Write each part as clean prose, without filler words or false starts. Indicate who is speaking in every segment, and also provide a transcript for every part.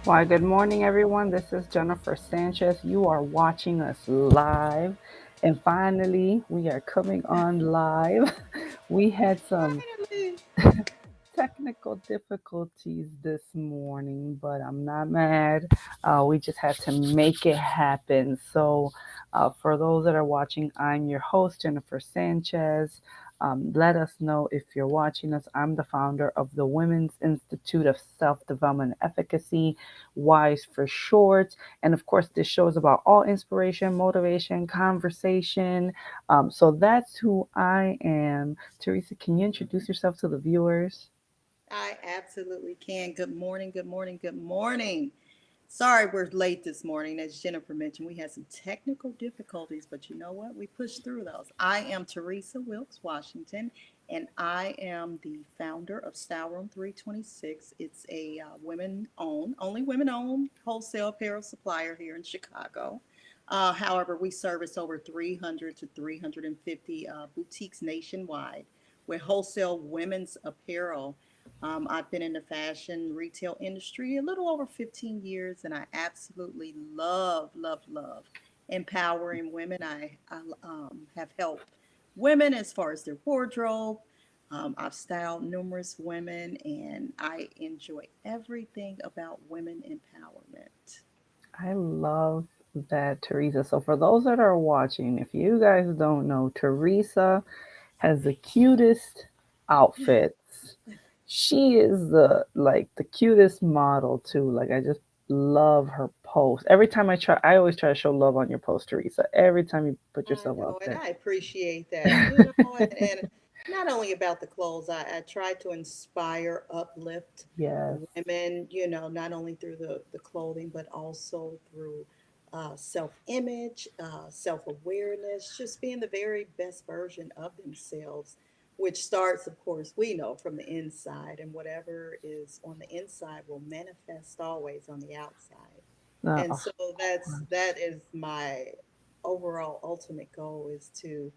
Speaker 1: Why, good morning, everyone. This is Jennifer Sanchez. You are watching us live. And finally, we are coming on live. We had some
Speaker 2: Finally.
Speaker 1: technical difficulties this morning, but I'm not mad. We just had to make it happen. For those that are watching, I'm your host, Jennifer Sanchez. Let us know if you're watching us. I'm the founder of the Women's Institute of Self Development and Efficacy, WISE for short. And of course, this show is about all inspiration, motivation, conversation. So that's who I am. Teresa, can you introduce yourself to the viewers?
Speaker 2: I absolutely can. Good morning, good morning, good morning. Sorry we're late this morning. As Jennifer mentioned, we had some technical difficulties, but you know what? We pushed through those. I am Theresa Wilkes Washington, and I am the founder of Style Room 326. It's a women owned, only women owned wholesale apparel supplier here in Chicago. However, we service over 300 to 350 boutiques nationwide with wholesale women's apparel. I've been in the fashion retail industry a little over 15 years, and I absolutely love, love, love empowering women. I have helped women as far as their wardrobe. I've styled numerous women, and I enjoy everything about women empowerment.
Speaker 1: I love that, Teresa. So, for those that are watching, if you guys don't know, Teresa has the cutest outfits. She is the cutest model too. Like I just love her post. Every time I always try to show love on your post, Teresa. Every time you put
Speaker 2: I
Speaker 1: yourself out
Speaker 2: know, and
Speaker 1: there.
Speaker 2: I appreciate that. And not only about the clothes, I try to inspire, uplift
Speaker 1: Yes.
Speaker 2: women, not only through the clothing, but also through self image, self awareness, just being the very best version of themselves, which starts, of course, we know from the inside, and whatever is on the inside will manifest always on the outside. And
Speaker 1: Of
Speaker 2: so that is my overall ultimate goal is to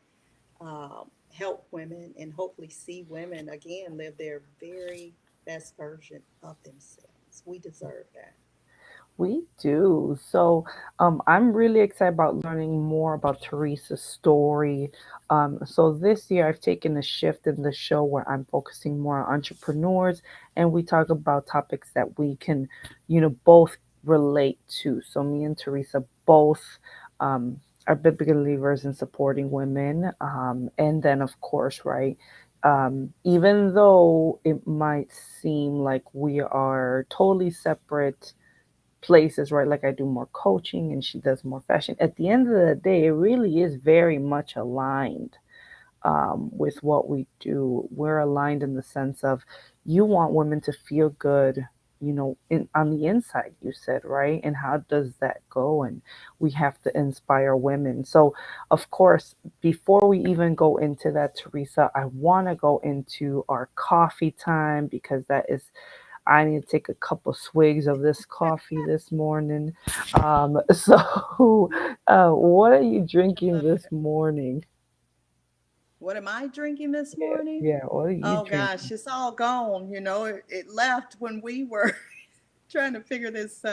Speaker 2: help women and hopefully see women again live their very best version of themselves. We deserve that.
Speaker 1: We do. I'm really excited about learning more about Teresa's story. So this year I've taken a shift in the show where I'm focusing more on entrepreneurs and we talk about topics that we can, both relate to. So me and Teresa both are big believers in supporting women. And then of course, right, even though it might seem like we are totally separate places, right? Like I do more coaching and she does more fashion. At the end of the day, it really is very much aligned with what we do. We're aligned in the sense of you want women to feel good, on the inside, you said, right? And how does that go? And we have to inspire women. So, of course, before we even go into that, Teresa, I want to go into our coffee time because that is I need to take a couple swigs of this coffee this morning. What are you drinking
Speaker 2: Love
Speaker 1: this
Speaker 2: it.
Speaker 1: morning?
Speaker 2: What am I drinking this
Speaker 1: Yeah,
Speaker 2: morning?
Speaker 1: yeah. What are you
Speaker 2: Oh gosh,
Speaker 1: drinking?
Speaker 2: it's all gone. It left when we were trying to figure this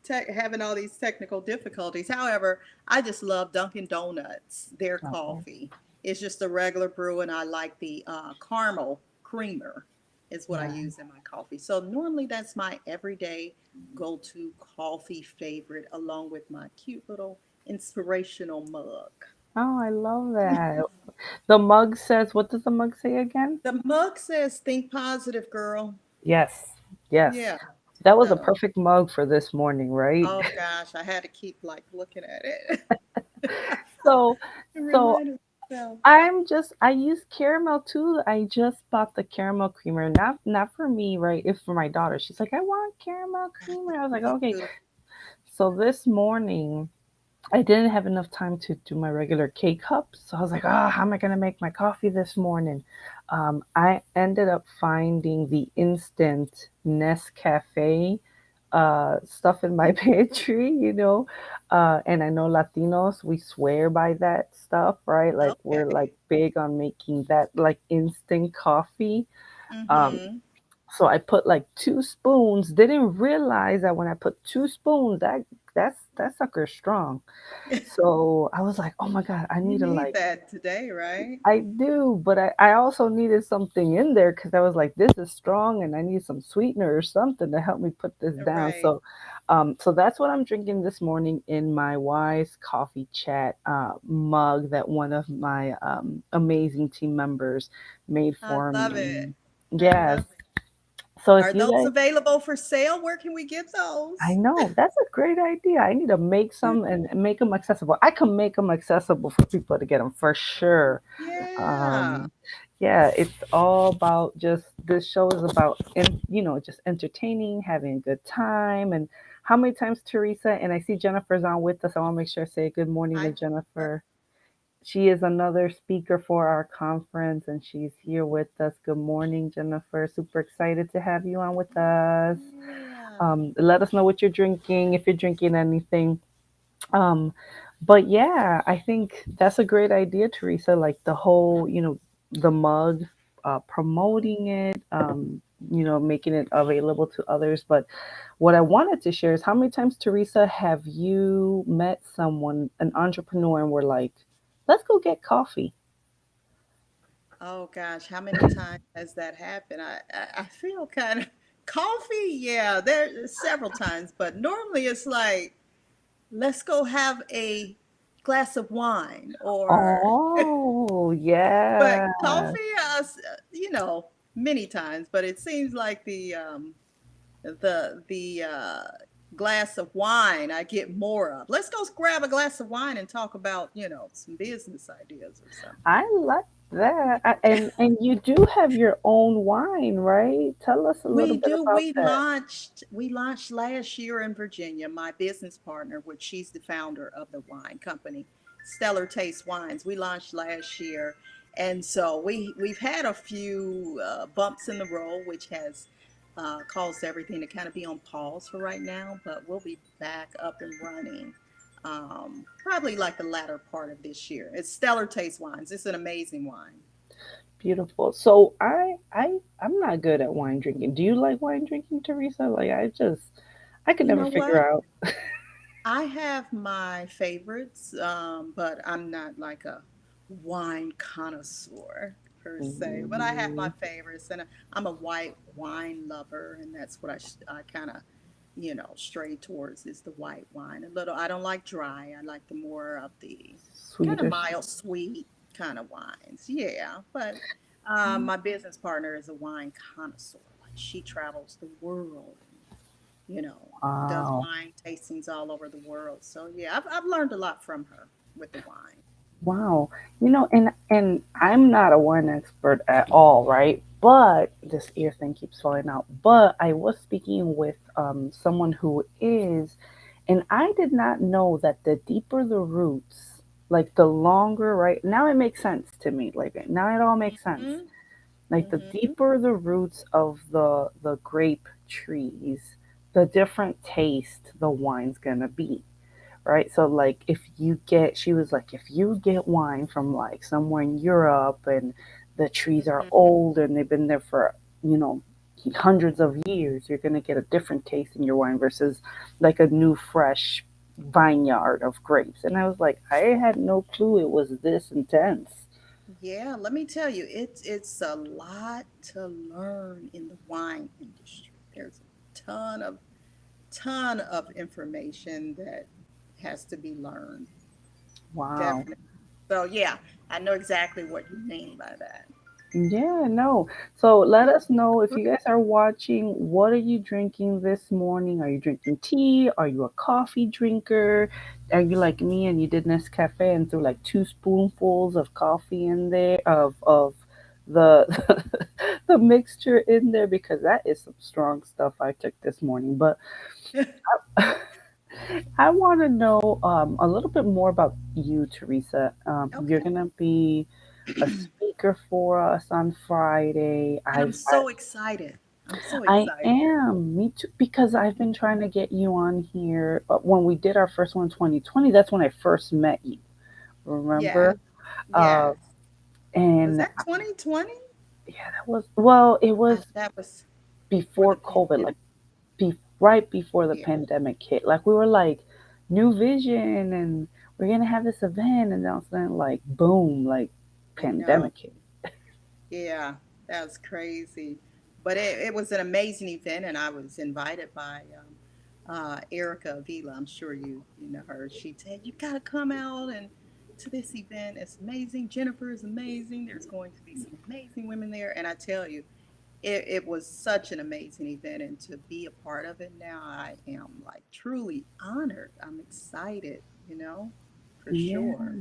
Speaker 2: having all these technical difficulties. However, I just love Dunkin' Donuts. Their
Speaker 1: Oh,
Speaker 2: coffee. It's just a regular brew, and I like the caramel creamer is what I
Speaker 1: yeah.
Speaker 2: use in my coffee. So normally that's my everyday go-to coffee favorite, along with my cute little inspirational mug.
Speaker 1: Oh, I love that. The mug says, what does the mug say again?
Speaker 2: The mug says "Think positive, girl."
Speaker 1: Yes, yes.
Speaker 2: Yeah.
Speaker 1: That was a
Speaker 2: So,
Speaker 1: perfect mug for this morning, right?
Speaker 2: oh gosh, I had to keep like looking at it.
Speaker 1: So,
Speaker 2: It
Speaker 1: so
Speaker 2: reminded myself.
Speaker 1: I use caramel too. I just bought the caramel creamer, not for me, right? It's for my daughter. She's like, I want caramel creamer. I was like, okay.
Speaker 2: Beautiful.
Speaker 1: So this morning, I didn't have enough time to do my regular K cups. So I was like, how am I gonna make my coffee this morning? I ended up finding the instant Nescafe stuff in my pantry, and I know Latinos, we swear by that stuff, right? Like we're
Speaker 2: Okay.
Speaker 1: like big on making that like instant coffee. Um,
Speaker 2: Mm-hmm.
Speaker 1: So I put like 2 spoons. Didn't realize that when I put 2 spoons, that sucker's strong. So I was like, oh my God, I
Speaker 2: You
Speaker 1: need to
Speaker 2: need
Speaker 1: like
Speaker 2: that today, right?
Speaker 1: I do, but I also needed something in there because I was like, this is strong and I need some sweetener or something to help me put this down.
Speaker 2: Right.
Speaker 1: So that's what I'm drinking this morning in my Wise Coffee Chat mug that one of my amazing team members made
Speaker 2: I
Speaker 1: for
Speaker 2: love
Speaker 1: me.
Speaker 2: it. I
Speaker 1: Yes.
Speaker 2: love it.
Speaker 1: So if
Speaker 2: Are
Speaker 1: you
Speaker 2: those
Speaker 1: guys
Speaker 2: available for sale? Where can we get
Speaker 1: I
Speaker 2: those?
Speaker 1: know that's a great idea. I need to make some and make them accessible. I can make them accessible for people to get them for sure.
Speaker 2: Yeah.
Speaker 1: Um, yeah, it's all about just this show is about just entertaining, having a good time, and how many times Teresa and I see Jennifer's on with us. I want to make sure I say good morning to
Speaker 2: I
Speaker 1: Jennifer. She is another speaker for our conference, and she's here with us. Good morning, Jennifer. Super excited to have you on with us.
Speaker 2: yeah.
Speaker 1: Let us know what you're drinking, if you're drinking anything. Um, but yeah, I think that's a great idea, Teresa. Like the whole, the mug, promoting it, making it available to others. But what I wanted to share is how many times, Teresa, have you met someone, an entrepreneur, and were like, let's go get coffee?
Speaker 2: Oh gosh, how many times has that happened? I feel kind of coffee. Yeah, there several times, but normally it's like, let's go have a glass of wine or
Speaker 1: Oh,
Speaker 2: but
Speaker 1: yeah.
Speaker 2: coffee, many times, but it seems like the glass of wine I get more of. Let's go grab a glass of wine and talk about, some business ideas or something.
Speaker 1: I like that. And you do have your own wine, right? Tell us a little
Speaker 2: We
Speaker 1: bit
Speaker 2: do.
Speaker 1: about that.
Speaker 2: We launched last year in Virginia. My business partner, which she's the founder of the wine company, Stellar Taste Wines. We launched last year, and so we've had a few bumps in the road, which has caused everything to kind of be on pause for right now. But we'll be back up and running. Probably like the latter part of this year. It's Stellar Taste Wines. It's an amazing wine.
Speaker 1: Beautiful. So I'm not good at wine drinking. Do you like wine drinking, Teresa? Like I could
Speaker 2: You
Speaker 1: never
Speaker 2: know
Speaker 1: figure
Speaker 2: what?
Speaker 1: out.
Speaker 2: I have my favorites, but I'm not like a wine connoisseur per se. But I have my
Speaker 1: Mm,
Speaker 2: favorites, and I'm a white wine lover, and that's what I kind of, stray towards is the white wine. A little, I don't like dry. I like the more of the kind of
Speaker 1: sweeter.
Speaker 2: mild, sweet kind of wines. Yeah, but my business partner is a wine connoisseur. Like she travels the world you know, does
Speaker 1: Wow.
Speaker 2: wine tastings all over the world. So yeah, I've learned a lot from her with the wine.
Speaker 1: Wow. And I'm not a wine expert at all, right? But this ear thing keeps falling out. But I was speaking with someone who is, and I did not know that the deeper the roots, like the longer, right? Now it makes sense to me. Like now it all makes sense.
Speaker 2: Mm-hmm.
Speaker 1: Like the
Speaker 2: Mm-hmm.
Speaker 1: deeper the roots of the grape trees, the different taste the wine's gonna be, right? So like if you get, she was like, if you get wine from like somewhere in Europe and the trees are
Speaker 2: Mm-hmm.
Speaker 1: old and they've been there for, you know, hundreds of years, you're going to get a different taste in your wine versus like a new fresh vineyard of grapes. And I was like, I had no clue it was this intense.
Speaker 2: Yeah, let me tell you, it's a lot to learn in the wine industry. There's a ton of information that has to be learned.
Speaker 1: Wow.
Speaker 2: Definitely. So yeah, I know exactly what you mean by that.
Speaker 1: Yeah, no. So let us know if you guys are watching. What are you drinking this morning? Are you drinking tea? Are you a coffee drinker? Are you like me and you did Nescafe and threw like 2 spoonfuls of coffee in there of the the mixture in there because that is some strong stuff I took this morning. But I want to know a little bit more about you, Teresa. You're
Speaker 2: Okay.
Speaker 1: gonna be a speaker for us on Friday.
Speaker 2: And I'm so excited. I'm so
Speaker 1: I
Speaker 2: excited.
Speaker 1: am me too because I've been trying to get you on here. When we did our first one, 2020, that's when I first met you.
Speaker 2: Yes.
Speaker 1: Remember? Uh,
Speaker 2: Yes. Was
Speaker 1: and
Speaker 2: that 2020?
Speaker 1: yeah, that was well. It was
Speaker 2: That was. For
Speaker 1: before
Speaker 2: the
Speaker 1: COVID,
Speaker 2: pandemic.
Speaker 1: like right before the
Speaker 2: Yeah,
Speaker 1: pandemic hit. Like we were like new vision and we're gonna have this event, and then all of a sudden like boom, like
Speaker 2: I know.
Speaker 1: pandemic hit.
Speaker 2: Yeah, that was crazy. But it was an amazing event, and I was invited by Erica Avila. I'm sure you know her. She said, "You got to come out and to this event. It's amazing. Jennifer is amazing. There's going to be some amazing women there." And I tell you, it was such an amazing event. And to be a part of it now, I am like truly honored. I'm excited, for
Speaker 1: Yeah.
Speaker 2: sure.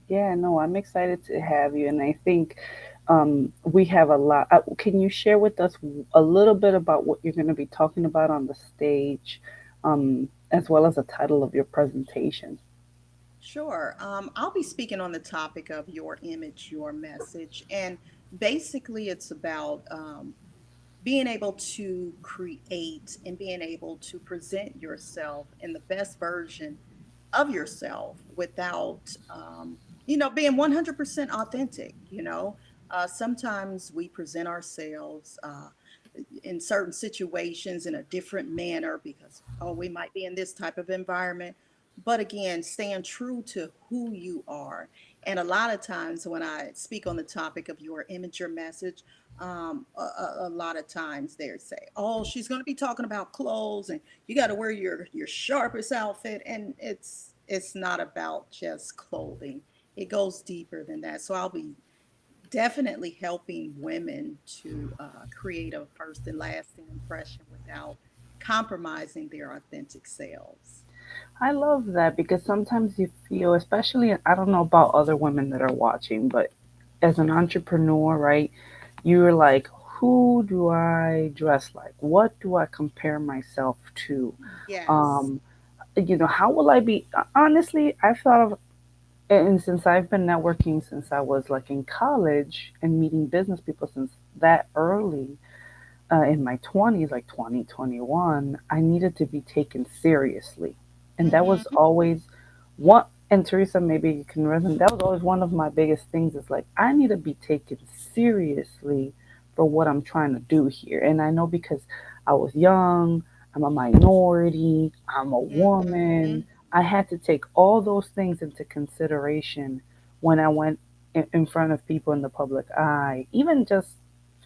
Speaker 1: Yeah, no, I'm excited to have you, and I think we have a lot. Can you share with us a little bit about what you're going to be talking about on the stage, as well as the title of your presentation?
Speaker 2: Sure. I'll be speaking on the topic of your image, your message. And basically, it's about being able to create and being able to present yourself in the best version of yourself without, being 100% authentic. Sometimes we present ourselves in certain situations in a different manner because, oh, we might be in this type of environment. But again, staying true to who you are. And a lot of times when I speak on the topic of your image, your message, a lot of times they say, "Oh, she's going to be talking about clothes, and you got to wear your sharpest outfit." And it's not about just clothing; it goes deeper than that. So I'll be definitely helping women to create a first and lasting impression without compromising their authentic selves.
Speaker 1: I love that because sometimes you feel, especially, I don't know about other women that are watching, but as an entrepreneur, right, you're like, who do I dress like? What do I compare myself to?
Speaker 2: Yes.
Speaker 1: Um, how will I be? Honestly, I've thought of, and since I've been networking since I was like in college and meeting business people since that early, in my 20s, like 2021, I needed to be taken seriously. And that was
Speaker 2: Mm-hmm.
Speaker 1: always one, and Teresa, maybe you can resonate, that was always one of my biggest things is like, I need to be taken seriously for what I'm trying to do here. And I know because I was young, I'm a minority, I'm a
Speaker 2: Mm-hmm.
Speaker 1: woman, I had to take all those things into consideration when I went in front of people in the public eye, even just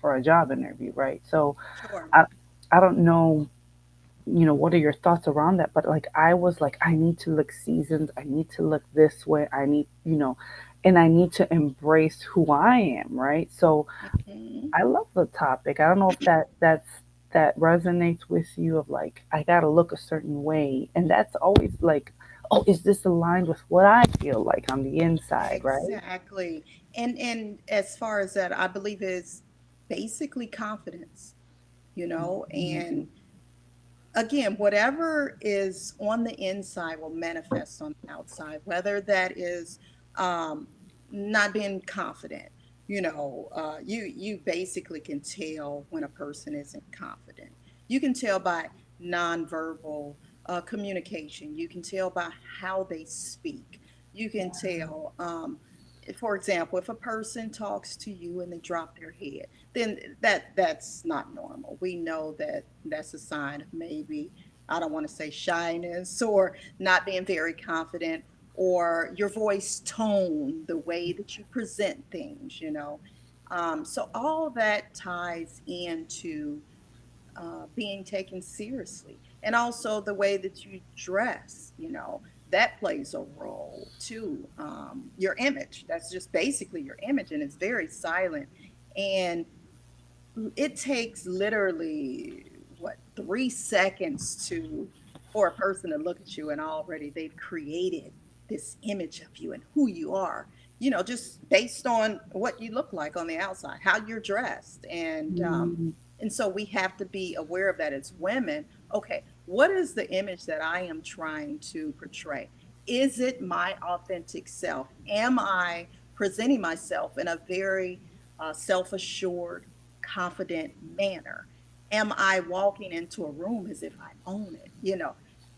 Speaker 1: for a job interview, right? So
Speaker 2: Sure.
Speaker 1: I I don't know, what are your thoughts around that? But like I was like, I need to look seasoned, I need to look this way, I need, and I need to embrace who I am, right? So
Speaker 2: Hmm.
Speaker 1: I love the topic. I don't know if that resonates with you of like I gotta look a certain way. And that's always like, oh, is this aligned with what I feel like on the inside, right?
Speaker 2: Exactly. And as far as that, I believe is basically confidence, and again, whatever is on the inside will manifest on the outside, whether that is um, not being confident. You basically can tell when a person isn't confident. You can tell by nonverbal communication. You can tell by how they speak. You can tell, for example, if a person talks to you and they drop their head, then that's not normal. We know that that's a sign of maybe, I don't want to say shyness or not being very confident, or your voice tone, the way that you present things. So all that ties into being taken seriously. And also the way that you dress, that plays a role too. Your image, that's just basically your image, and it's very silent. And it takes literally what 3 seconds to for a person to look at you, and already they've created this image of you and who you are, just based on what you look like on the outside, how you're dressed.
Speaker 1: Mm,
Speaker 2: And so we have to be aware of that as women. Okay, what is the image that I am trying to portray? Is it my authentic self? Am I presenting myself in a very self-assured, confident manner? Am I walking into a room as if I own it?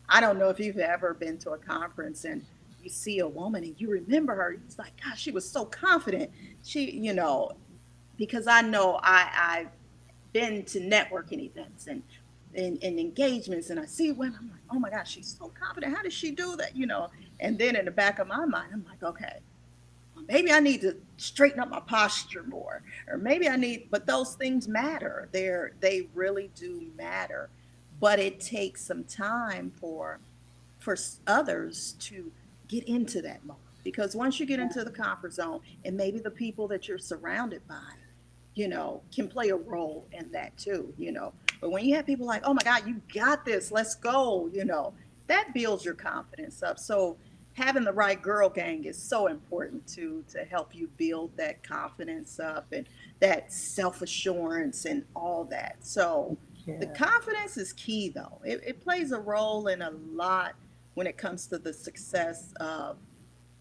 Speaker 2: I don't know if you've ever been to a conference and you see a woman and you remember her. It's like, gosh, she was so confident. She, because I know I've been to networking events and engagements, and I see women, I'm like, oh my gosh, she's so confident. How does she do that? And then in the back of my mind, I'm like, okay, well, maybe I need to straighten up my posture more, or maybe I need, but those things matter. They really do matter. But it takes some time for others to get into that mode, because once you get into the comfort zone, and maybe the people that you're surrounded by, can play a role in that too. But when you have people like, oh my God, you got this, let's go, that builds your confidence up. So having the right girl gang is so important to help you build that confidence up, and that self-assurance and all that. So the
Speaker 1: Yeah.
Speaker 2: confidence is key, though. It plays a role in a lot when it comes to the success of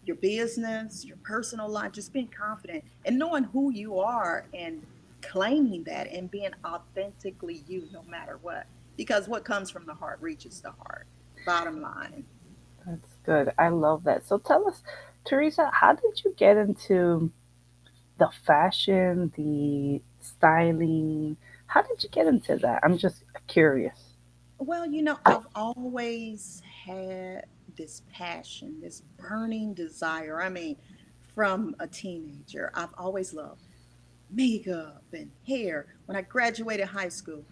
Speaker 2: your business, your personal life, just being confident and knowing who you are, and claiming that, and being authentically you no matter what. Because what comes from the heart reaches the heart. Bottom line.
Speaker 1: That's good. I love that. So tell us, Teresa, how did you get into the fashion, the styling? How did you get into that? I'm just curious.
Speaker 2: Well, I've always had this passion, this burning desire. I mean, from a teenager, I've always loved makeup and hair. When I graduated high school,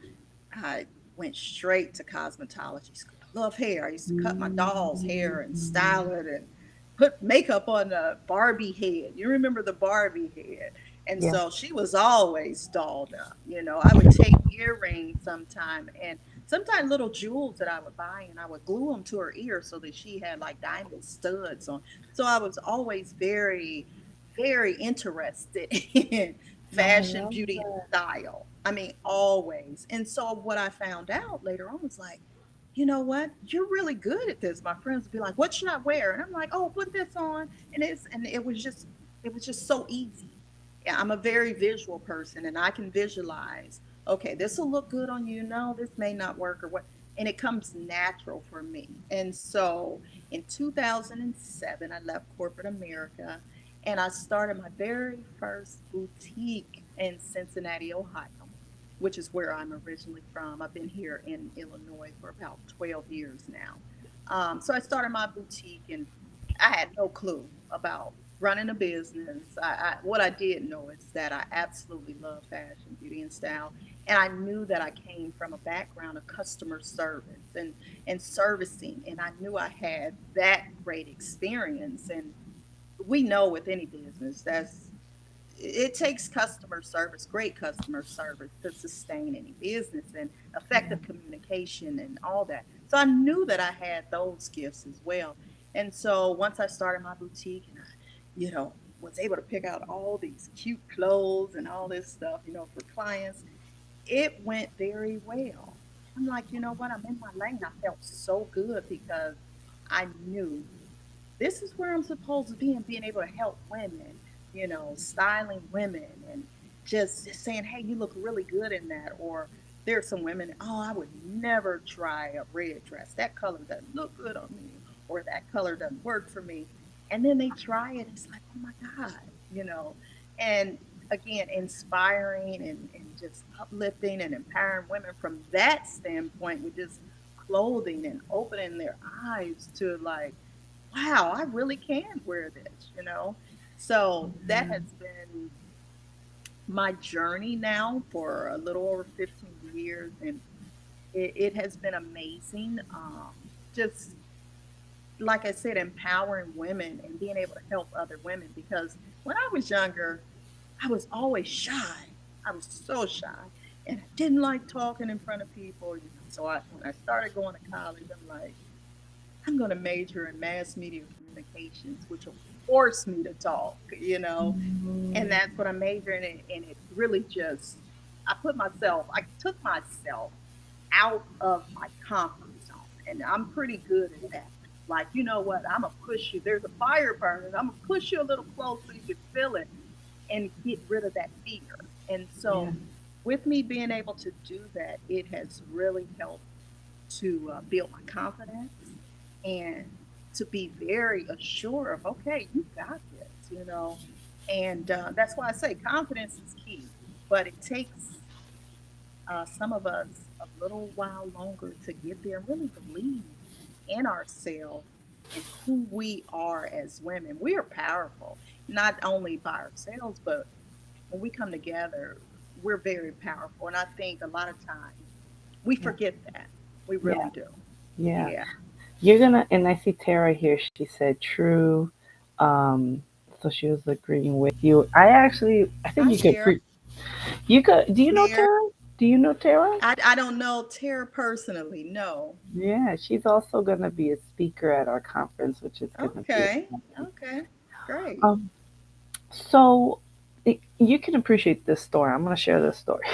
Speaker 2: I went straight to cosmetology school. I love hair. I used to cut my doll's hair and style it and put makeup on the Barbie head. You remember the Barbie head? And
Speaker 1: Yeah.
Speaker 2: so she was always dolled up. I would take earrings sometime, and sometimes little jewels that I would buy, and I would glue them to her ear so that she had like diamond studs on. So I was always very, very interested in
Speaker 1: No, I
Speaker 2: fashion,
Speaker 1: love
Speaker 2: beauty, and
Speaker 1: that.
Speaker 2: style. I mean, always. And so what I found out later on was like, you know what? You're really good at this. My friends would be like, "What should I wear?" And I'm like, "Oh, put this on." And it was just so easy. Yeah, I'm a very visual person, and I can visualize, okay, this will look good on you. No, this may not work, or what. And it comes natural for me. And so in 2007, I left corporate America, and I started my very first boutique in Cincinnati, Ohio, which is where I'm originally from. I've been here in Illinois for about 12 years now. So I started my boutique, and I had no clue about running a business. What I did know is that I absolutely love fashion, beauty, and style, and I knew that I came from a background of customer service and servicing, and I knew I had that great experience. And we know with any business, it takes customer service, great customer service, to sustain any business, and
Speaker 1: Yeah.
Speaker 2: effective communication and all that. So I knew that I had those gifts as well. And so once I started my boutique, and I, was able to pick out all these cute clothes and all this stuff, for clients, it went very well. I'm like, you know what? I'm in my lane. I felt so good because I knew this is where I'm supposed to be, and being able to help women, styling women, and just saying, hey, you look really good in that. Or there's some women, oh, I would never try a red dress. That color doesn't look good on me, or that color doesn't work for me. And then they try it. It's like, oh my God, you know. And again, inspiring and just uplifting and empowering women from that standpoint, with just clothing, and opening their eyes to like, wow, I really can wear this. So that has been my journey now for a little over 15 years, and it has been amazing. Just like I said, empowering women and being able to help other women, because when I was younger, I was always shy. I was so shy, and I didn't like talking in front of people. So when I started going to college, I'm like, I'm going to major in mass media communications, which will force me to talk. And
Speaker 1: Mm,
Speaker 2: that's what I'm majoring in. And it really just, I took myself out of my comfort zone. And I'm pretty good at that. Like, you know what? I'm going to push you. There's a fire burning. I'm going to push you a little closer so you can feel it, and get rid of that fear. And
Speaker 1: yeah.
Speaker 2: so, with me being able to do that, it has really helped to build my confidence, and to be very assured of, okay, you got this. And that's why I say confidence is key, but it takes some of us a little while longer to get there and really believe in ourselves and who we are as women. We are powerful, not only by ourselves, but when we come together, we're very powerful. And I think a lot of times we
Speaker 1: Yeah.
Speaker 2: forget that. We
Speaker 1: Yeah.
Speaker 2: really do.
Speaker 1: Yeah.
Speaker 2: Yeah.
Speaker 1: You're gonna, and I see Tara here. She said true. Um, so she was agreeing with you. I think
Speaker 2: Hi,
Speaker 1: you could
Speaker 2: Tara.
Speaker 1: you could. Do you know
Speaker 2: Mayor.
Speaker 1: Tara? Do you know Tara?
Speaker 2: I don't know Tara personally. No.
Speaker 1: Yeah, she's also gonna be a speaker at our conference, which is gonna be
Speaker 2: Okay.
Speaker 1: exciting.
Speaker 2: Okay. Great.
Speaker 1: Um, so you can appreciate this story. I'm gonna share this story.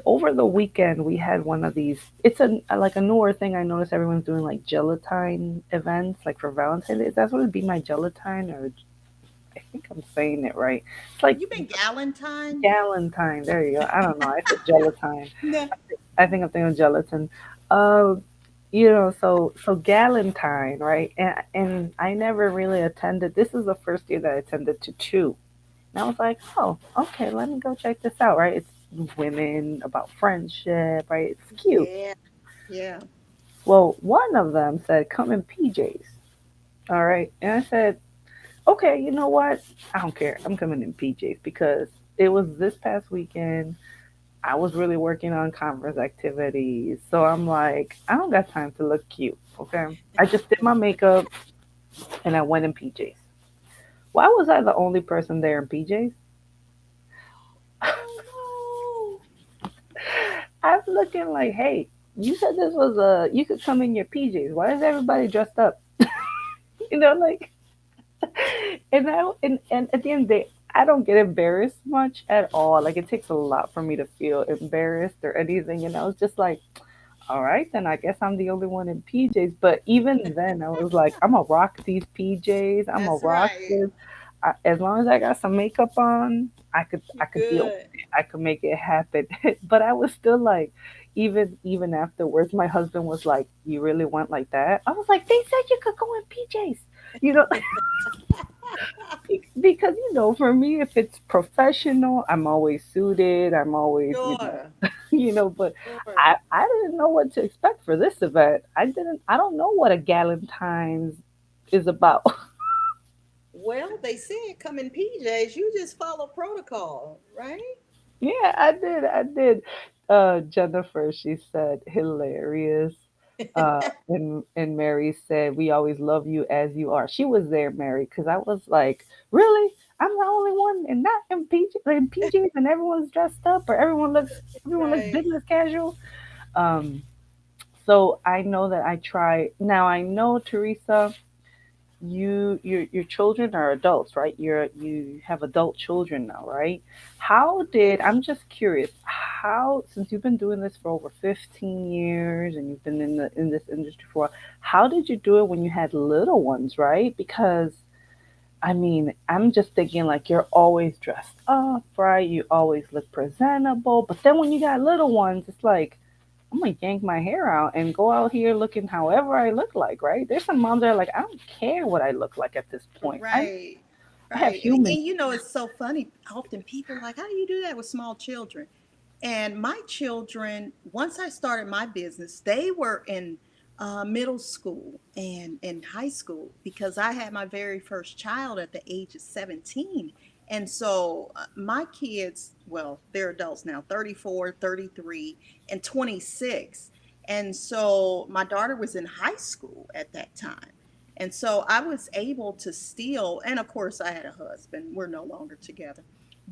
Speaker 1: Over the weekend, we had one of these. It's like a newer thing. I noticed everyone's doing like gelatine events, like for Valentine's Day. That's what it'd be my gelatine, or I think I'm saying it right. It's like
Speaker 2: You been Galentine?
Speaker 1: Galentine. There you go. I don't know. I said gelatine.
Speaker 2: No.
Speaker 1: I think I'm thinking gelatin. Uh, so Galentine, right? And I never really attended. This is the first year that I attended to two. And I was like, oh, okay, let me go check this out, right? It's women about friendship, right? It's cute.
Speaker 2: Yeah. Yeah.
Speaker 1: Well, one of them said, come in PJs, all right? And I said, okay, you know what? I don't care. I'm coming in PJs because it was this past weekend. I was really working on conference activities. So I'm like, I don't got time to look cute, okay? I just did my makeup and I went in PJs. Why was I the only person there in PJs?
Speaker 2: Oh
Speaker 1: I'm looking like, hey, you said this was you could come in your PJs. Why is everybody dressed up? Like, and at the end of the day, I don't get embarrassed much at all. Like, it takes a lot for me to feel embarrassed or anything. It's just like, all right, then I guess I'm the only one in PJs. But even then, I was like, I'm gonna rock these PJs. I'm gonna
Speaker 2: that's
Speaker 1: rock
Speaker 2: right.
Speaker 1: this. As long as I got some makeup on,
Speaker 2: You
Speaker 1: I could deal with
Speaker 2: good.
Speaker 1: it. I could make it happen. But I was still like, even afterwards, my husband was like, "You really went like that?" I was like, "They said you could go in PJs." You know, because for me, if it's professional, I'm always suited. I'm always,
Speaker 2: Sure.
Speaker 1: But
Speaker 2: Sure.
Speaker 1: I didn't know what to expect for this event. I don't know what a Galentine's is about.
Speaker 2: Well, they said come in PJs. You just follow protocol, right?
Speaker 1: Yeah, I did. I did. Jennifer, she said, hilarious. And Mary said, we always love you as you are. She was there, Mary, because I was like, really? I'm the only one and not in PJs and everyone's dressed up or everyone looks
Speaker 2: Right.
Speaker 1: business casual. Um, so I know that I try now. I know, Teresa, your children are adults, right? You have adult children now, right? How did
Speaker 2: Yes.
Speaker 1: I'm just curious, how, since you've been doing this for over 15 years and you've been in this industry for a while, how did you do it when you had little ones, right? Because I mean, I'm just thinking like you're always dressed up, right? You always look presentable, but then when you got little ones, it's like I'm gonna yank my hair out and go out here looking however I look like, right? There's some moms that are like, I don't care what I look like at this point.
Speaker 2: Right.
Speaker 1: I have
Speaker 2: Right.
Speaker 1: humans.
Speaker 2: And it's so funny. Often people are like, how do you do that with small children? And my children, once I started my business, they were in middle school and in high school because I had my very first child at the age of 17. And so my kids, well, they're adults now, 34, 33, and 26. And so my daughter was in high school at that time. And so I was able to still, and of course, I had a husband. We're no longer together.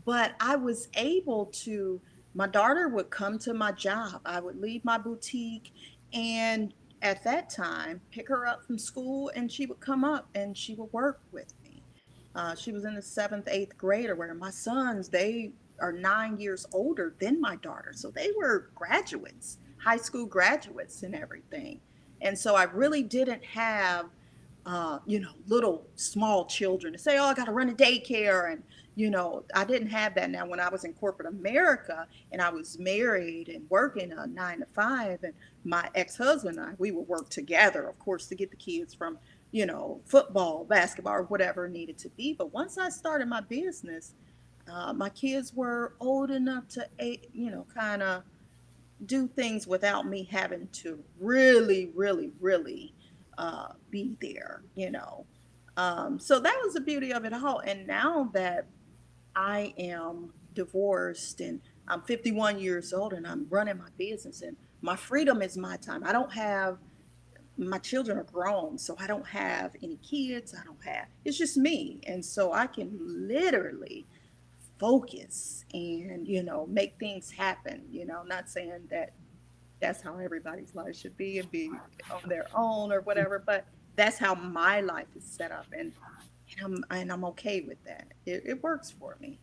Speaker 2: But I was able to, my daughter would come to my job. I would leave my boutique and at that time pick her up from school and she would come up and she would work with me. She was in the seventh, eighth grade, or where my sons, they are 9 years older than my daughter. So they were graduates, high school graduates and everything. And so I really didn't have little small children to say, oh, I got to run to daycare. And, I didn't have that. Now, when I was in corporate America and I was married and working a 9 to 5, and my ex husband and I, we would work together, of course, to get the kids from, football, basketball, or whatever it needed to be. But once I started my business, My kids were old enough to, kind of do things without me having to really, really, really be there, So that was the beauty of it all. And now that I am divorced and I'm 51 years old and I'm running my business and my freedom is my time. I don't have my children are grown, so I don't have any kids. I don't have, it's just me. And so I can literally focus and, make things happen. Not saying that that's how everybody's life should be and be on their own or whatever, but that's how my life is set up. And I'm okay with that. It works for me.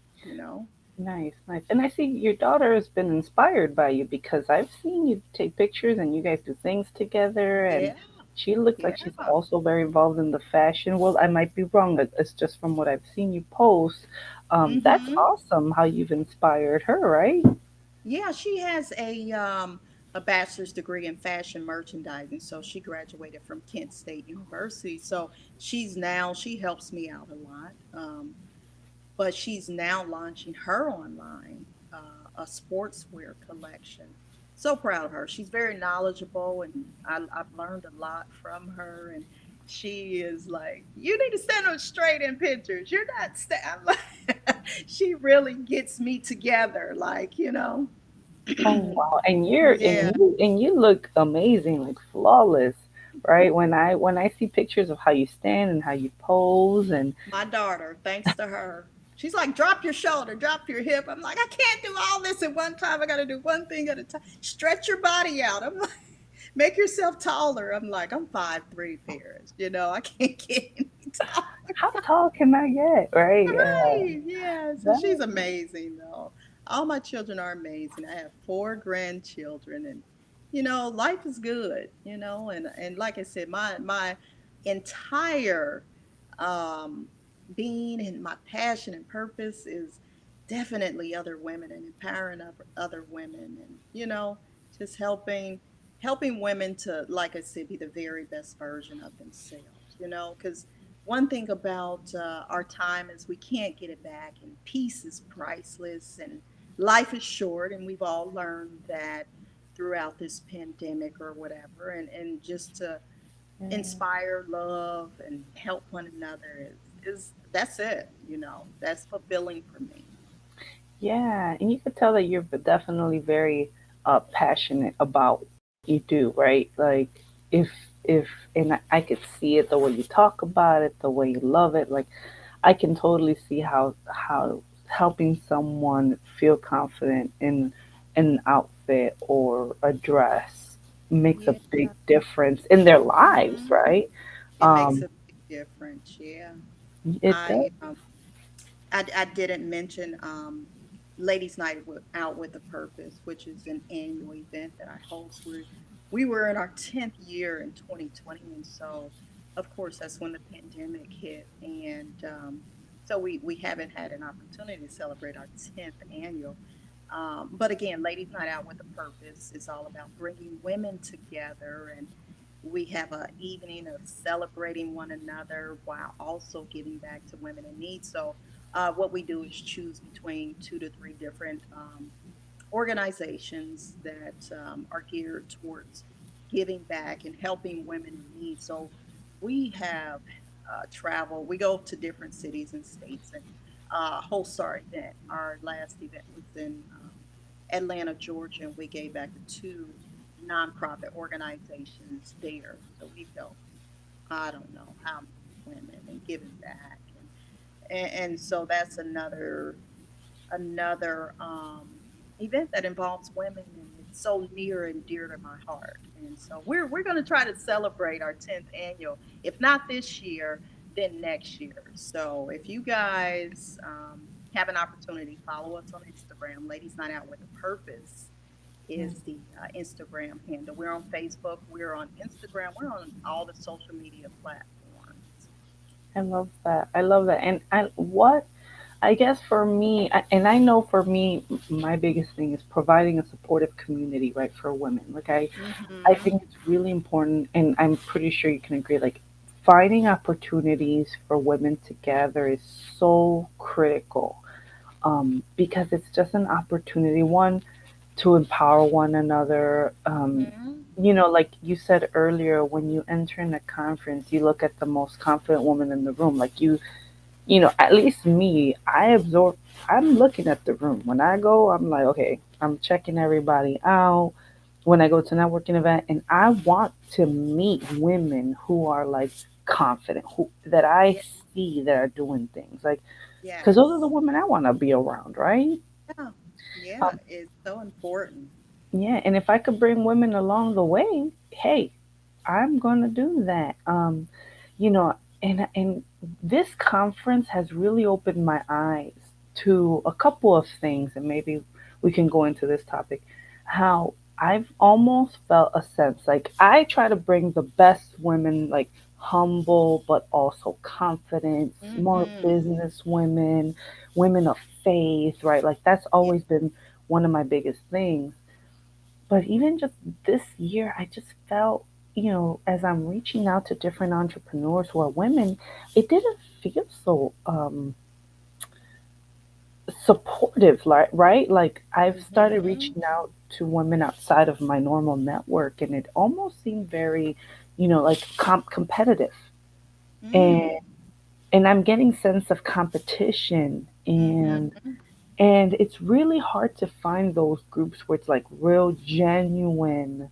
Speaker 1: Nice, nice. And I see your daughter has been inspired by you because I've seen you take pictures and you guys do things together. And
Speaker 2: Yeah,
Speaker 1: she looks like
Speaker 2: yeah.
Speaker 1: she's also very involved in the fashion world. I might be wrong. It's just from what I've seen you post. That's
Speaker 2: Mm-hmm.
Speaker 1: awesome how you've inspired her, right?
Speaker 2: Yeah, she has a bachelor's degree in fashion merchandising. So she graduated from Kent State University. So she helps me out a lot. But she's now launching her online a sportswear collection. So proud of her. She's very knowledgeable, and I've learned a lot from her. And she is like, "You need to stand up straight in pictures. You're not." I'm like, she really gets me together, like
Speaker 1: Oh wow. And
Speaker 2: Yeah,
Speaker 1: you look amazing, like flawless, right? When I see pictures of how you stand and how you pose and
Speaker 2: my daughter, thanks to her. She's like, drop your shoulder, drop your hip. I'm like, I can't do all this at one time. I got to do one thing at a time. Stretch your body out. I'm like, make yourself taller. I'm like, I'm 5'3" Paris. I can't get any taller.
Speaker 1: how tall can I get, right?
Speaker 2: Right. Yeah. So she's
Speaker 1: That,
Speaker 2: amazing, though. All my children are amazing. I have four grandchildren, and life is good. And like I said, my entire um, being and my passion and purpose is definitely other women and empowering other women, and just helping women to, like I said, be the very best version of themselves. Because one thing about our time is we can't get it back, and peace is priceless, and life is short, and we've all learned that throughout this pandemic or whatever, and just to
Speaker 1: yeah.
Speaker 2: inspire love and help one another is that's it. That's fulfilling for me.
Speaker 1: Yeah, and you could tell that you're definitely very passionate about what you do, right? Like if if and I could see it the way you talk about it, the way you love it. Like I can totally see how helping someone feel confident in an outfit or a dress makes a
Speaker 2: Yeah.
Speaker 1: big difference in their lives,
Speaker 2: Hmm.
Speaker 1: right?
Speaker 2: It makes
Speaker 1: Um,
Speaker 2: a big difference. Yeah.
Speaker 1: it does.
Speaker 2: I didn't mention Ladies Night Out with a Purpose, which is an annual event that I host. We were in our 10th year in 2020, and so of course that's when the pandemic hit, and so we haven't had an opportunity to celebrate our 10th annual. But again, Ladies Night Out with a Purpose is all about bringing women together, and we have an evening of celebrating one another while also giving back to women in need. So what we do is choose between 2 to 3 different organizations that are geared towards giving back and helping women in need. So we have travel. We go to different cities and states and host our event. Our last event was in Atlanta, Georgia, and we gave back to two nonprofit organizations there. So we've helped, I don't know how many women, and given back. And so that's another event that involves women, and it's so near and dear to my heart. And so we're going to try to celebrate our 10th annual, if not this year, then next year. So if you guys have an opportunity, follow us on Instagram. Ladies Night Out with a Purpose is the Instagram handle. We're on Facebook, we're on Instagram, we're on all the social media platforms.
Speaker 1: I love that. I love that. And what I guess for me, and I know for me, my biggest thing is providing a supportive community, right, for women. Like I
Speaker 2: Hmm.
Speaker 1: think it's really important, and I'm pretty sure you can agree. Like finding opportunities for women to gather is so critical. because it's just an opportunity, one, to empower one another.
Speaker 2: Mm-hmm.
Speaker 1: Like you said earlier, when you enter in a conference, you look at the most confident woman in the room. Like at least me, I'm looking at the room. When I go, I'm like, okay, I'm checking everybody out. When I go to a networking event, and I want to meet women who are like confident, who that I
Speaker 2: Yeah.
Speaker 1: see that are doing things like, because those are the
Speaker 2: Yes.
Speaker 1: women I want to be around, right?
Speaker 2: Yeah. Yeah.
Speaker 1: Um,
Speaker 2: It's so important.
Speaker 1: yeah, and if I could bring women along the way, hey, I'm gonna do that. You know, and this conference has really opened my eyes to a couple of things, and maybe we can go into this topic. How I've almost felt a sense like I try to bring the best women, like humble but also confident, smart
Speaker 2: Mm-hmm.
Speaker 1: business women, women of faith, right? Like that's
Speaker 2: Yeah.
Speaker 1: always been one of my biggest things. But even just this year, I just felt, as I'm reaching out to different entrepreneurs who are women, it didn't feel so supportive, like, right? Like I've started
Speaker 2: Mm-hmm.
Speaker 1: reaching out to women outside of my normal network, and it almost seemed very, like competitive, and
Speaker 2: Mm.
Speaker 1: I'm getting sense of competition, and
Speaker 2: Mm-hmm.
Speaker 1: it's really hard to find those groups where it's like real genuine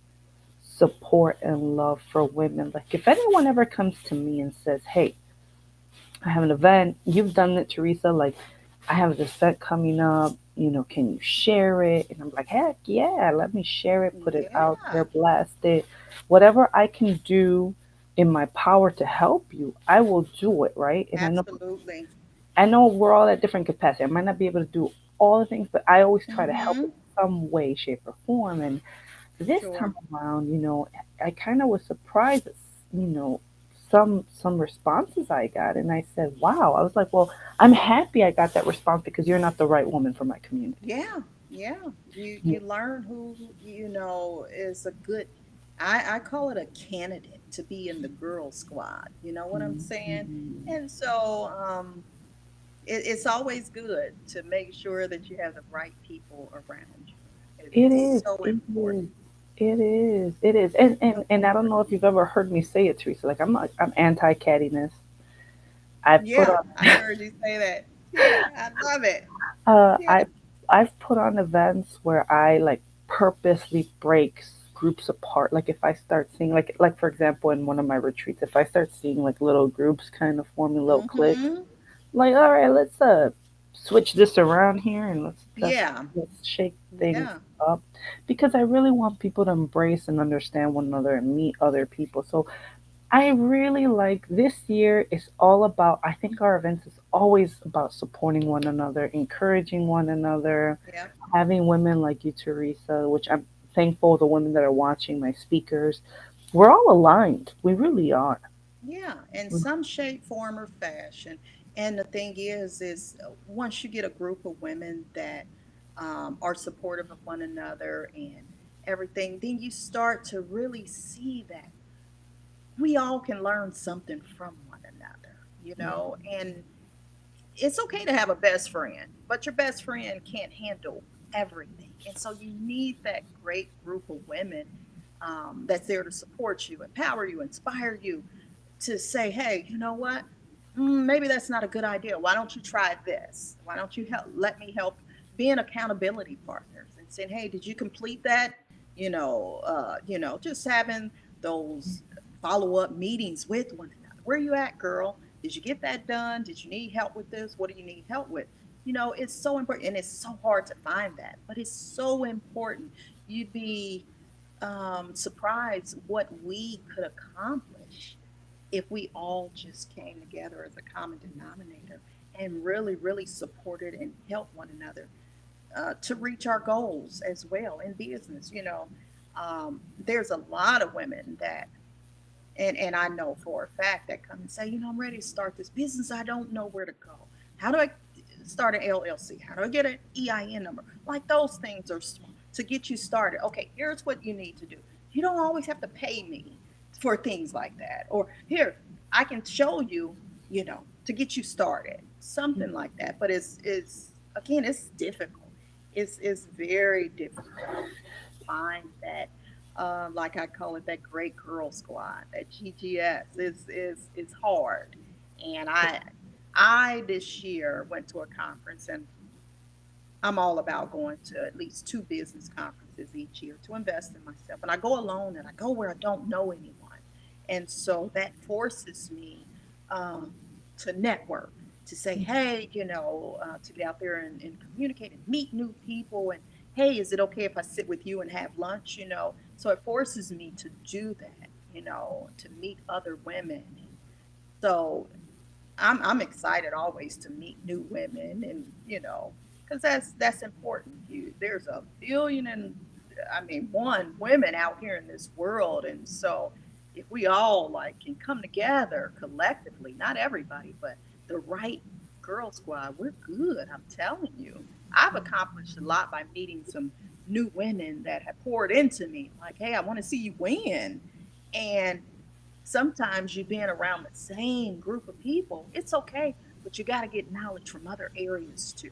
Speaker 1: support and love for women. Like if anyone ever comes to me and says, "Hey, I have an event. You've done it, Teresa. Like I have this event coming up. Can you share it?" And I'm like, "Heck yeah, let me share it, put it out
Speaker 2: Yeah.
Speaker 1: there, blast it. Whatever I can do in my power to help you, I will do it, right?" And
Speaker 2: Absolutely.
Speaker 1: I know we're all at different capacity. I might not be able to do all the things, but I always try to help in
Speaker 2: Mm-hmm.
Speaker 1: some way, shape, or form. And this time
Speaker 2: Sure.
Speaker 1: around, I kind of was surprised at, you know, some responses I got, and I said, "Wow!" I was like, "Well, I'm happy I got that response because you're not the right woman for my community."
Speaker 2: Yeah. Yeah.
Speaker 1: Yeah,
Speaker 2: You learn who, is a good, I call it a candidate to be in the girl squad. You know what I'm saying?
Speaker 1: mhm.
Speaker 2: And so it's always good to make sure that you have the right people around you.
Speaker 1: It
Speaker 2: It's
Speaker 1: is,
Speaker 2: so
Speaker 1: it
Speaker 2: important.
Speaker 1: is, it is, it is, and
Speaker 2: So
Speaker 1: I don't know
Speaker 2: important.
Speaker 1: if you've ever heard me say it, Teresa. Like I'm anti cattiness. I've put
Speaker 2: Yeah,
Speaker 1: on
Speaker 2: I heard you say that. Yeah, I love it.
Speaker 1: Uh,
Speaker 2: Yeah.
Speaker 1: I I've put on events where I like purposely break groups apart. Like if I start seeing like for example in one of my retreats, if I start seeing like little groups kind of forming little cliques,
Speaker 2: Mm-hmm.
Speaker 1: like all right, let's switch this around here and
Speaker 2: Yeah.
Speaker 1: let's shake things
Speaker 2: Yeah.
Speaker 1: up because I really want people to embrace and understand one another and meet other people. So I really like this year is all about, I think our events is always about supporting one another, encouraging one another,
Speaker 2: Yeah.
Speaker 1: having women like you, Teresa, which I'm thankful the women that are watching, my speakers. We're all aligned. We really are.
Speaker 2: Yeah. In some shape, form, or fashion. And the thing is once you get a group of women that are supportive of one another and everything, then you start to really see that we all can learn something from one another, and it's okay to have a best friend, but your best friend can't handle everything. And so you need that great group of women that's there to support you, empower you, inspire you to say, hey, you know what? Maybe that's not a good idea. Why don't you try this? Why don't you let me help being accountability partners and saying, hey, did you complete that? Just having those follow-up meetings with one another. Where you at, girl? Did you get that done? Did you need help with this? What do you need help with? It's so important, and it's so hard to find that, but it's so important. You'd be surprised what we could accomplish if we all just came together as a common denominator and really, really supported and helped one another to reach our goals as well in business. There's a lot of women that, and I know for a fact that come and say, I'm ready to start this business. I don't know where to go. How do I start an LLC? How do I get an EIN number? Like those things are to get you started. Okay, here's what you need to do. You don't always have to pay me for things like that. Or here, I can show you, to get you started. Something like that. But it's again, it's difficult. It's very difficult to find that, like I call it, that great girl squad, that GGS is hard. And I this year went to a conference, and I'm all about going to at least two business conferences each year to invest in myself. And I go alone, and I go where I don't know anyone. And so that forces me, um, to network, to say, hey, to get out there and communicate and meet new people. And hey, is it okay if I sit with you and have lunch? So it forces me to do that, to meet other women. And so I'm excited always to meet new women, and because that's important. There's a billion and I mean one women out here in this world, and so if we all like can come together collectively, not everybody, but the right girl squad, we're good. I'm telling you, I've accomplished a lot by meeting some new women that have poured into me. Like, hey, I want to see you win, and sometimes you being around the same group of people, it's okay, but you got to get knowledge from other areas too.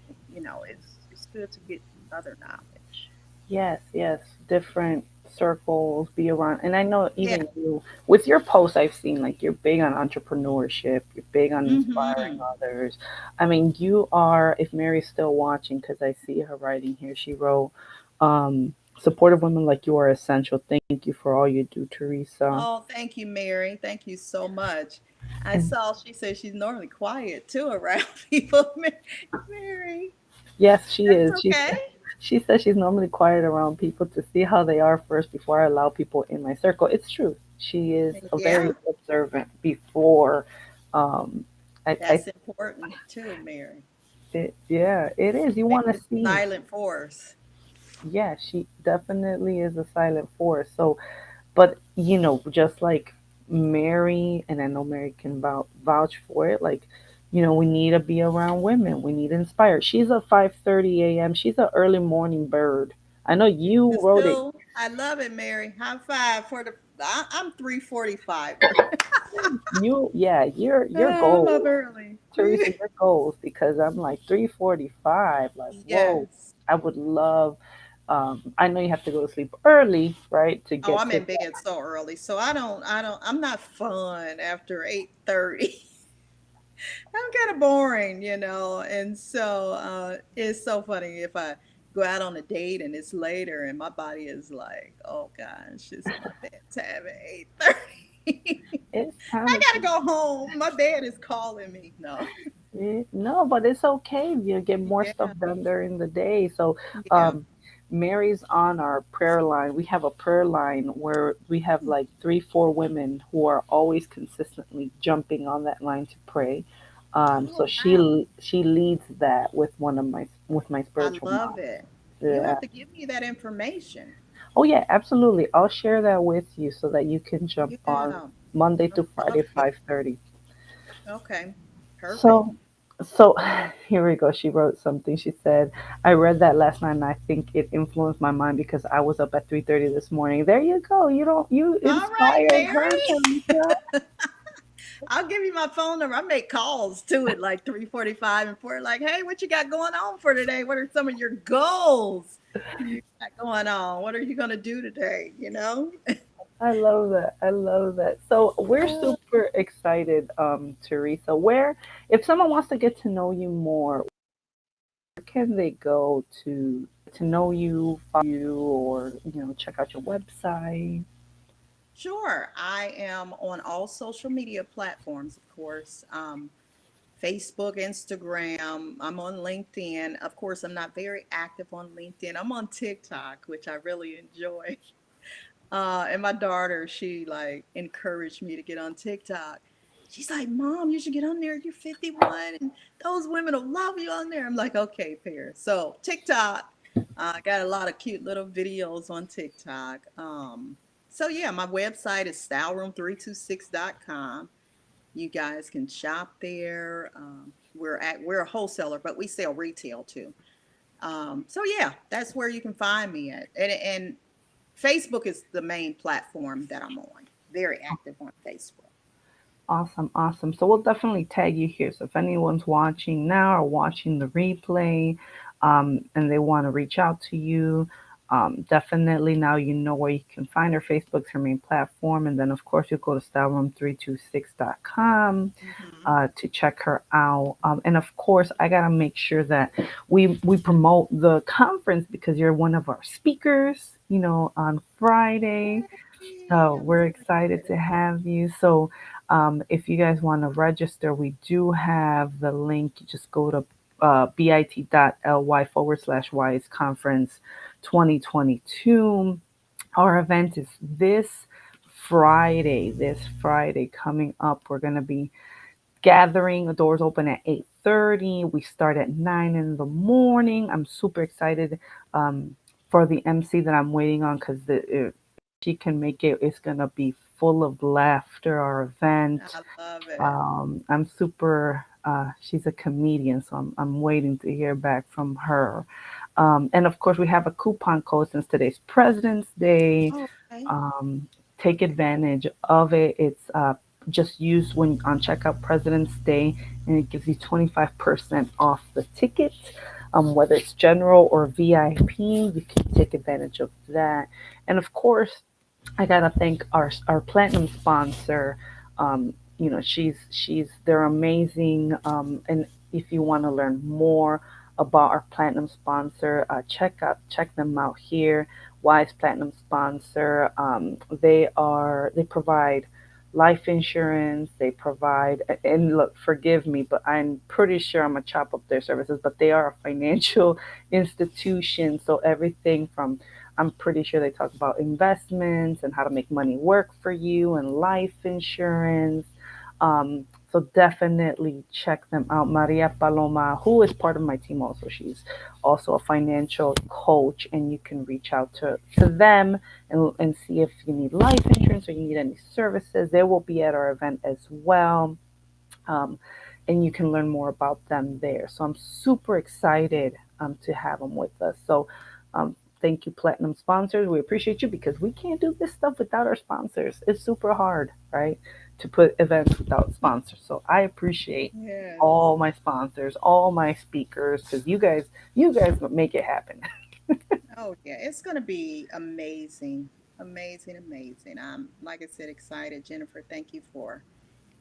Speaker 2: It's good to get other knowledge.
Speaker 1: Yes, yes, different circles be around. And I know
Speaker 2: Yeah.
Speaker 1: even you, with your posts, I've seen like you're big on entrepreneurship, you're big on inspiring
Speaker 2: Mm-hmm.
Speaker 1: others. I mean, you are, if Mary's still watching, because I see her writing here, she wrote, supportive women like you are essential. Thank you for all you do, Teresa.
Speaker 2: Oh, thank you, Mary. Thank you so much. I
Speaker 1: And
Speaker 2: saw she said she's normally quiet too around people. Mary,
Speaker 1: yes, she
Speaker 2: that's
Speaker 1: is.
Speaker 2: okay.
Speaker 1: She says she's normally quiet around people to see how they are first before I allow people in my circle. It's true. She is a very
Speaker 2: Yeah,
Speaker 1: observant before. Um, I
Speaker 2: that's important too, Mary.
Speaker 1: yeah, it is. You
Speaker 2: Maybe
Speaker 1: want to
Speaker 2: it's a
Speaker 1: see.
Speaker 2: silent force.
Speaker 1: Yeah, she definitely is a silent force. So, but just like Mary, and I know Mary can vouch for it. Like, we need to be around women. We need to inspire. She's a 5:30 a.m. She's an early morning bird. I know you
Speaker 2: It's
Speaker 1: wrote it.
Speaker 2: cool. I love it, Mary. High five for the. I'm 3:45.
Speaker 1: Yeah, your
Speaker 2: I'm up
Speaker 1: goals,
Speaker 2: early.
Speaker 1: Teresa, your goals, because I'm like 3:45. Like, whoa,
Speaker 2: Yes.
Speaker 1: I would love. I know you have to go to sleep early, right, to
Speaker 2: Oh,
Speaker 1: get
Speaker 2: I'm
Speaker 1: to
Speaker 2: in bed so early, so I'm not fun after 8:30. I'm kind of boring, and so it's so funny if I go out on a date and it's later and my body is like, oh gosh, it's my bedtime at 8:30.
Speaker 1: it's time
Speaker 2: I
Speaker 1: to
Speaker 2: gotta go home. My bed is calling me. No.
Speaker 1: No, but it's okay. You get more stuff
Speaker 2: Yeah.
Speaker 1: done during the day. So,
Speaker 2: Yeah.
Speaker 1: um, Mary's on our prayer line. We have a prayer line where we have like three, four women who are always consistently jumping on that line to pray. So
Speaker 2: Oh wow.
Speaker 1: she leads that with my
Speaker 2: I
Speaker 1: spiritual
Speaker 2: love
Speaker 1: mom.
Speaker 2: it. You
Speaker 1: Yeah.
Speaker 2: have to give me that information.
Speaker 1: Oh yeah, absolutely. I'll share that with you so that you can jump on
Speaker 2: Yeah.
Speaker 1: Monday
Speaker 2: I
Speaker 1: to
Speaker 2: love
Speaker 1: Friday,
Speaker 2: it.
Speaker 1: 5:30.
Speaker 2: Okay. Perfect.
Speaker 1: So, so here we go. She wrote something. She said, "I read that last night, and I think it influenced my mind because I was up at 3:30 this morning." There you go. You
Speaker 2: All right,
Speaker 1: inspired her,
Speaker 2: Mary.
Speaker 1: Teresa.
Speaker 2: I'll give you my phone number. I make calls too at like 3:45 and 4. Like, hey, what you got going on for today? What are some of your goals you got going on? What are you gonna do today?
Speaker 1: I love that. I love that. So we're
Speaker 2: Uh,
Speaker 1: super excited, Teresa. Where, if someone wants to get to know you more, where can they go to get to know you, follow you, or check out your website?
Speaker 2: sure. I am on all social media platforms, of course. Facebook, Instagram. I'm on LinkedIn. Of course, I'm not very active on LinkedIn. I'm on TikTok, which I really enjoy. And my daughter, she like encouraged me to get on TikTok. She's like, Mom, you should get on there. You're 51 and those women will love you on there. I'm like, okay, Paris. So TikTok, I got a lot of cute little videos on TikTok. So yeah, my website is styleroom326.com. You guys can shop there. We're a wholesaler, but we sell retail too. So yeah, that's where you can find me at. And Facebook is the main platform that I'm on. Very active on Facebook.
Speaker 1: Awesome, awesome. So we'll definitely tag you here. So if anyone's watching now or watching the replay, and they want to reach out to you, definitely now you know where you can find her. Facebook's her main platform, and then of course you'll go to styleroom326.com
Speaker 2: Hmm.
Speaker 1: to check her out. And of course, I gotta make sure that we promote the conference because you're one of our speakers. On Friday.
Speaker 2: Yay! I'm
Speaker 1: We're
Speaker 2: so
Speaker 1: excited to
Speaker 2: excited.
Speaker 1: have you. So, if you guys want to register, we do have the link. You just go to bit.ly/wise conference 2022. Our event is this Friday coming up. We're going to be gathering. The doors open at 8:30. We start at 9 in the morning. I'm super excited um, for the MC that I'm waiting on because if she can make it, it's going to be full of laughter, our event.
Speaker 2: I love it.
Speaker 1: I'm super, she's a comedian, so I'm waiting to hear back from her. And of course, we have a coupon code since today's President's Day.
Speaker 2: Oh, okay.
Speaker 1: Um, Take advantage of it. It's just use when on checkout President's Day, and it gives you 25% off the ticket. Whether it's general or VIP, you can take advantage of that. And of course, I gotta thank our platinum sponsor. They're amazing. And if you want to learn more about our platinum sponsor, check them out here. Wise Platinum Sponsor. They provide life insurance. They provide, and look, forgive me, but I'm pretty sure I'm gonna chop up their services. But they are a financial institution, so everything from, I'm pretty sure they talk about investments and how to make money work for you and life insurance. So definitely check them out. Maria Paloma, who is part of my team also, she's also a financial coach, and you can reach out to them and see if you need life insurance or you need any services. They will be at our event as well. Um, and you can learn more about them there. So I'm super excited to have them with us. So um, thank you, Platinum sponsors. We appreciate you because we can't do this stuff without our sponsors. It's super hard, right, to put events without sponsors. So I appreciate
Speaker 2: Yes.
Speaker 1: all my sponsors, all my speakers, because you guys make it happen.
Speaker 2: Oh, yeah. It's going to be amazing. Amazing, amazing. I'm, like I said, excited. Jennifer, thank you for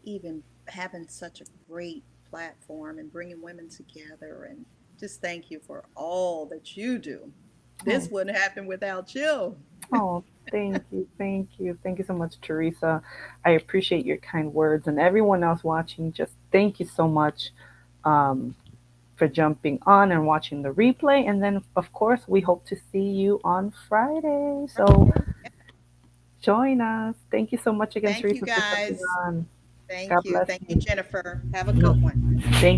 Speaker 2: even having such a great platform and bringing women together. And just thank you for all that you do.
Speaker 1: Oh,
Speaker 2: This wouldn't happen without you.
Speaker 1: oh, thank you, thank you, thank you so much, Teresa. I appreciate your kind words, and everyone else watching. Just thank you so much um, for jumping on and watching the replay. And then, of course, we hope to see you on Friday. So
Speaker 2: Friday.
Speaker 1: join us. Thank you so much again,
Speaker 2: Thank you
Speaker 1: Teresa, for jumping
Speaker 2: guys.
Speaker 1: on. God
Speaker 2: Thank you.
Speaker 1: bless
Speaker 2: Thank you,
Speaker 1: you.
Speaker 2: Jennifer. Have a good one.
Speaker 1: Thank you.